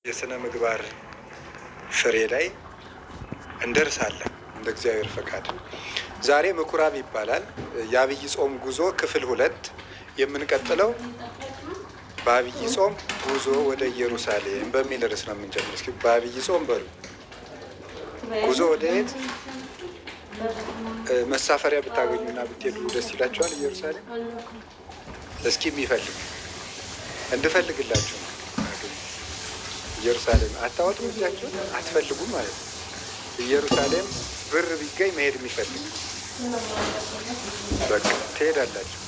የሥነ ምግባር ፍሬ ላይ እንደርሳለን እንደ እግዚአብሔር ፈቃድ። ዛሬ ምኩራብ ይባላል። የአብይ ጾም ጉዞ ክፍል 2 የምንቀጥለው በአብይ ጾም ጉዞ ወደ ኢየሩሳሌም በሚል ርዕስ ነው የምንጀምር። እስኪ በአብይ ጾም በሉ። ጉዞ ወደ የት? መሳፈሪያ ብታገኙና ብትሄዱ ደስ ይላችኋል? ኢየሩሳሌም እስኪ የሚፈልግ እንድፈልግላችሁ ነው። ኢየሩሳሌም አታወጡም እጃችሁን አትፈልጉም ማለት ነው። ኢየሩሳሌም ብር ቢገኝ መሄድ የሚፈልግ በቃ ትሄዳላችሁ።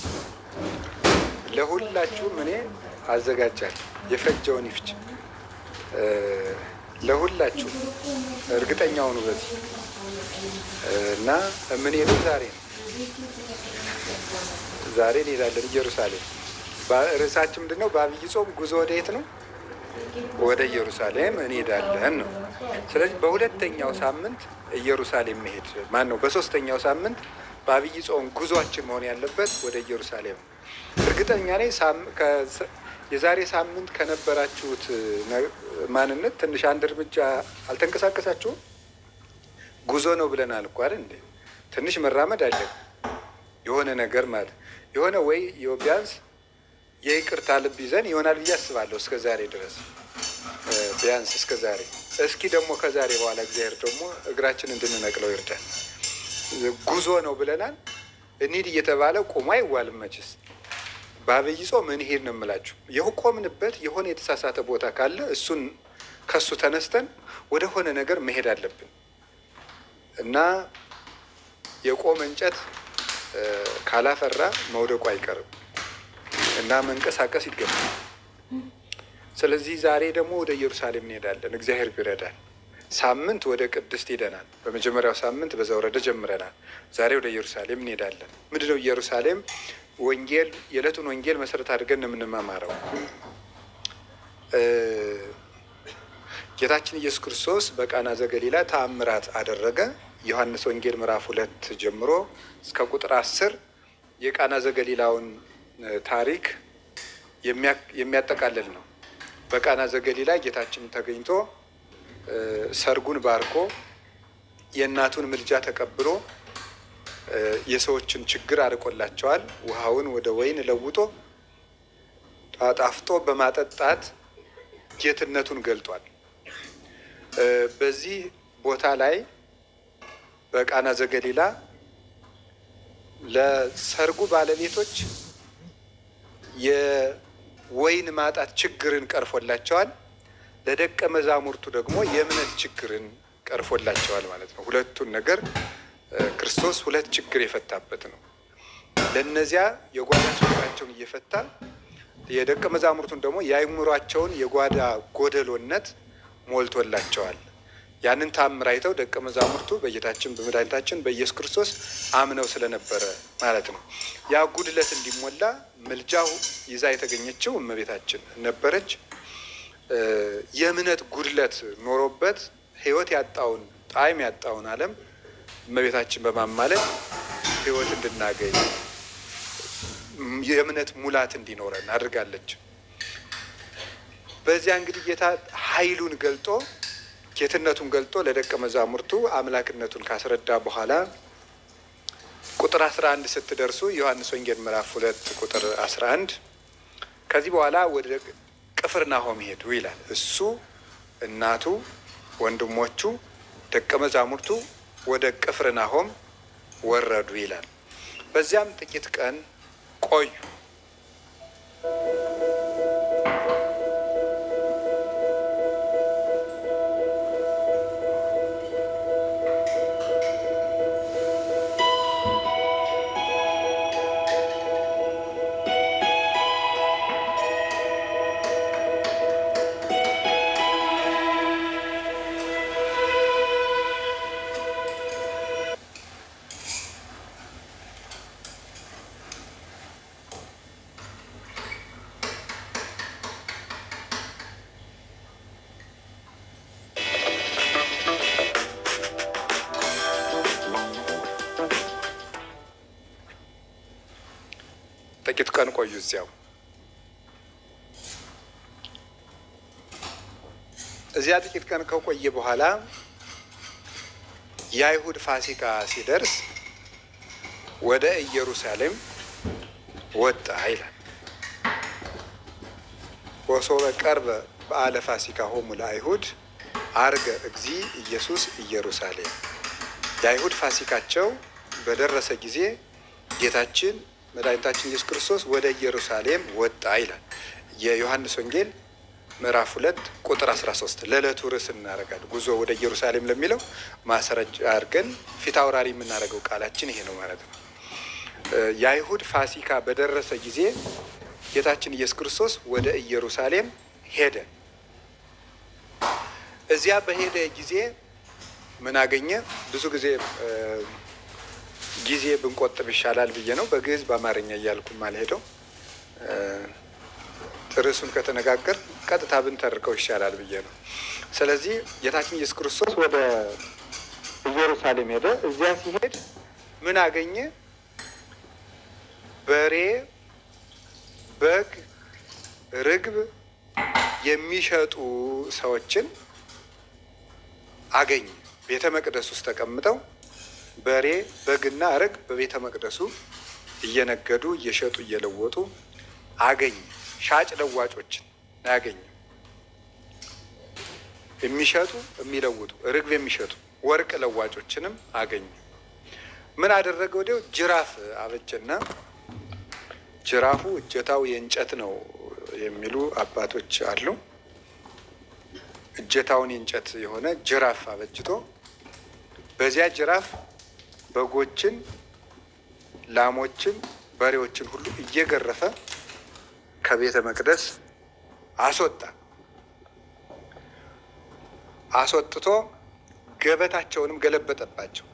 ለሁላችሁም እኔ አዘጋጃለሁ። የፈጀውን ይፍጅ። ለሁላችሁም እርግጠኛ ሁኑ በዚህ እና የምንሄደው ዛሬ ነው። ዛሬ እንሄዳለን ኢየሩሳሌም። ርዕሳችን ምንድን ነው? በአብይ ጾም ጉዞ ወደ የት ነው? ወደ ኢየሩሳሌም እንሄዳለን ነው። ስለዚህ በሁለተኛው ሳምንት ኢየሩሳሌም መሄድ በሶስተኛው ሳምንት በአብይ ጾም ጉዟችን መሆን ያለበት ወደ ኢየሩሳሌም ነው። እርግጠኛ ነኝ የዛሬ ሳምንት ከነበራችሁት ማንነት ትንሽ አንድ እርምጃ አልተንቀሳቀሳችሁም? ጉዞ ነው ብለናል እኮ አይደል እንዴ? ትንሽ መራመድ አለ። የሆነ ነገር ማለት የሆነ ወይ ቢያንስ የይቅርታ ልብ ይዘን ይሆናል ብዬ አስባለሁ። እስከ ዛሬ ድረስ ቢያንስ እስከ ዛሬ። እስኪ ደግሞ ከዛሬ በኋላ እግዚአብሔር ደግሞ እግራችን እንድንነቅለው ይርዳል። ጉዞ ነው ብለናል። እንሂድ እየተባለ ቆሞ አይዋልም መችስ። በአብይ ጾም እንሂድ ነው የምላችሁ። የቆምንበት የሆነ የተሳሳተ ቦታ ካለ ከሱ ተነስተን ወደ ሆነ ነገር መሄድ አለብን እና የቆመ እንጨት ካላፈራ መውደቁ አይቀርም እና መንቀሳቀስ ይገባል። ስለዚህ ዛሬ ደግሞ ወደ ኢየሩሳሌም እንሄዳለን። እግዚአብሔር ቢረዳል። ሳምንት ወደ ቅድስት ሄደናል። በመጀመሪያው ሳምንት በዘውረደ ጀምረናል። ዛሬ ወደ ኢየሩሳሌም እንሄዳለን። ምንድነው ኢየሩሳሌም? ወንጌል፣ የዕለቱን ወንጌል መሰረት አድርገን ነው የምንማማረው። ጌታችን ኢየሱስ ክርስቶስ በቃና ዘገሊላ ተአምራት አደረገ። ዮሐንስ ወንጌል ምዕራፍ 2 ጀምሮ እስከ ቁጥር 10 የቃና ዘገሊላውን ታሪክ የሚያጠቃልል ነው። በቃና ዘገሊላ ጌታችን ተገኝቶ ሰርጉን ባርኮ የእናቱን ምልጃ ተቀብሎ የሰዎችን ችግር አርቆላቸዋል። ውሃውን ወደ ወይን ለውጦ ጣፍጦ በማጠጣት ጌትነቱን ገልጧል። በዚህ ቦታ ላይ በቃና ዘገሊላ ለሰርጉ ባለቤቶች የወይን ማጣት ችግርን ቀርፎላቸዋል። ለደቀ መዛሙርቱ ደግሞ የእምነት ችግርን ቀርፎላቸዋል ማለት ነው። ሁለቱን ነገር ክርስቶስ ሁለት ችግር የፈታበት ነው። ለእነዚያ የጓዳ ችግራቸውን እየፈታ የደቀ መዛሙርቱን ደግሞ የአእምሯቸውን የጓዳ ጎደሎነት ሞልቶላቸዋል። ያንን ታምር አይተው ደቀ መዛሙርቱ በጌታችን በመድኃኒታችን በኢየሱስ ክርስቶስ አምነው ስለነበረ ማለት ነው። ያ ጉድለት እንዲሞላ ምልጃው ይዛ የተገኘችው እመቤታችን ነበረች። የእምነት ጉድለት ኖሮበት ሕይወት ያጣውን ጣዕም ያጣውን ዓለም እመቤታችን በማማለድ ሕይወት እንድናገኝ የእምነት ሙላት እንዲኖረን አድርጋለች። በዚያ እንግዲህ ጌታ ኃይሉን ገልጦ ጌትነቱን ገልጦ ለደቀ መዛሙርቱ አምላክነቱን ካስረዳ በኋላ ቁጥር 11 ስትደርሱ ዮሐንስ ወንጌል ምዕራፍ 2 ቁጥር 11 ከዚህ በኋላ ወደ ቅፍርናሆም ሄዱ ይላል። እሱ፣ እናቱ፣ ወንድሞቹ፣ ደቀ መዛሙርቱ ወደ ቅፍርናሆም ወረዱ ይላል። በዚያም ጥቂት ቀን ቆዩ። ጥቂት ቀን ቆዩ እዚያው። እዚያ ጥቂት ቀን ከቆየ በኋላ የአይሁድ ፋሲካ ሲደርስ ወደ ኢየሩሳሌም ወጣ ይላል። ወሶበ ቀርበ በዓለ ፋሲካ ሆሙ ለአይሁድ አርገ እግዚ ኢየሱስ ኢየሩሳሌም። የአይሁድ ፋሲካቸው በደረሰ ጊዜ ጌታችን መድኃኒታችን ኢየሱስ ክርስቶስ ወደ ኢየሩሳሌም ወጣ ይላል። የዮሐንስ ወንጌል ምዕራፍ 2 ቁጥር 13 ለዕለቱ ርዕስ እናደርጋለን። ጉዞ ወደ ኢየሩሳሌም ለሚለው ማስረጃ አድርገን ፊት አውራሪ የምናደርገው ቃላችን ይሄ ነው ማለት ነው። የአይሁድ ፋሲካ በደረሰ ጊዜ ጌታችን ኢየሱስ ክርስቶስ ወደ ኢየሩሳሌም ሄደ። እዚያ በሄደ ጊዜ ምን አገኘ? ብዙ ጊዜ ብንቆጥብ ይሻላል ብዬ ነው በግዕዝ በአማርኛ እያልኩም አልሄደው። ርዕሱን ከተነጋገር ቀጥታ ብንተርከው ይሻላል ብዬ ነው። ስለዚህ ጌታችን ኢየሱስ ክርስቶስ ወደ ኢየሩሳሌም ሄደ። እዚያ ሲሄድ ምን አገኘ? በሬ፣ በግ፣ ርግብ የሚሸጡ ሰዎችን አገኘ። ቤተ መቅደስ ውስጥ ተቀምጠው በሬ፣ በግና ርግብ በቤተ መቅደሱ እየነገዱ እየሸጡ እየለወጡ አገኘ። ሻጭ ለዋጮችን አያገኘ። የሚሸጡ የሚለውጡ፣ ርግብ የሚሸጡ ወርቅ ለዋጮችንም አገኘ። ምን አደረገ? ወዲያው ጅራፍ አበጀና፣ ጅራፉ እጀታው የእንጨት ነው የሚሉ አባቶች አሉ። እጀታውን የእንጨት የሆነ ጅራፍ አበጅቶ በዚያ ጅራፍ በጎችን፣ ላሞችን፣ በሬዎችን ሁሉ እየገረፈ ከቤተ መቅደስ አስወጣ። አስወጥቶ ገበታቸውንም ገለበጠባቸው።